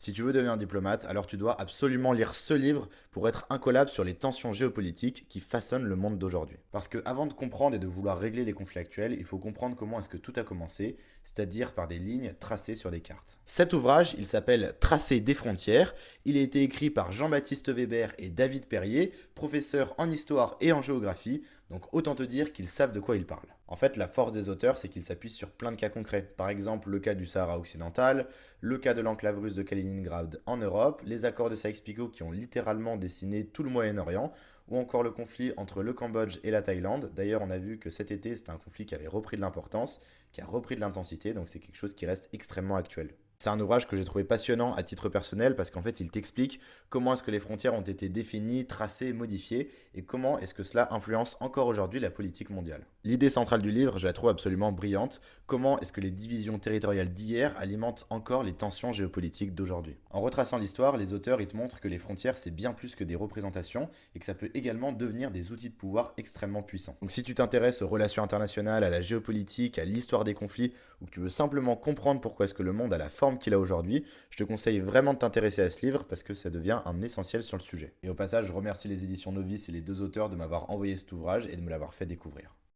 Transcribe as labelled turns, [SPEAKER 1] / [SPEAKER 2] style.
[SPEAKER 1] Si tu veux devenir diplomate, alors tu dois absolument lire ce livre pour être incollable sur les tensions géopolitiques qui façonnent le monde d'aujourd'hui. Parce que avant de comprendre et de vouloir régler les conflits actuels, il faut comprendre comment est-ce que tout a commencé, c'est-à-dire par des lignes tracées sur des cartes. Cet ouvrage, il s'appelle Tracé des frontières. Il a été écrit par Jean-Baptiste Weber et David Perrier, professeurs en histoire et en géographie, donc autant te dire qu'ils savent de quoi ils parlent. En fait, la force des auteurs, c'est qu'ils s'appuient sur plein de cas concrets. Par exemple, le cas du Sahara occidental, le cas de l'enclave russe de Kaliningrad en Europe, les accords de Sykes-Picot qui ont littéralement dessiné tout le Moyen-Orient, ou encore le conflit entre le Cambodge et la Thaïlande. D'ailleurs, on a vu que cet été, c'était un conflit qui avait repris de l'importance, qui a repris de l'intensité, donc c'est quelque chose qui reste extrêmement actuel. C'est un ouvrage que j'ai trouvé passionnant à titre personnel parce qu'en fait, il t'explique comment est-ce que les frontières ont été définies, tracées, modifiées et comment est-ce que cela influence encore aujourd'hui la politique mondiale. L'idée centrale du livre, je la trouve absolument brillante. Comment est-ce que les divisions territoriales d'hier alimentent encore les tensions géopolitiques d'aujourd'hui? En retraçant l'histoire, les auteurs ils te montrent que les frontières, c'est bien plus que des représentations et que ça peut également devenir des outils de pouvoir extrêmement puissants. Donc si tu t'intéresses aux relations internationales, à la géopolitique, à l'histoire des conflits, ou que tu veux simplement comprendre pourquoi est-ce que le monde a la forme qu'il a aujourd'hui, je te conseille vraiment de t'intéresser à ce livre parce que ça devient un essentiel sur le sujet. Et au passage, je remercie les éditions Novice et les deux auteurs de m'avoir envoyé cet ouvrage et de me l'avoir fait découvrir.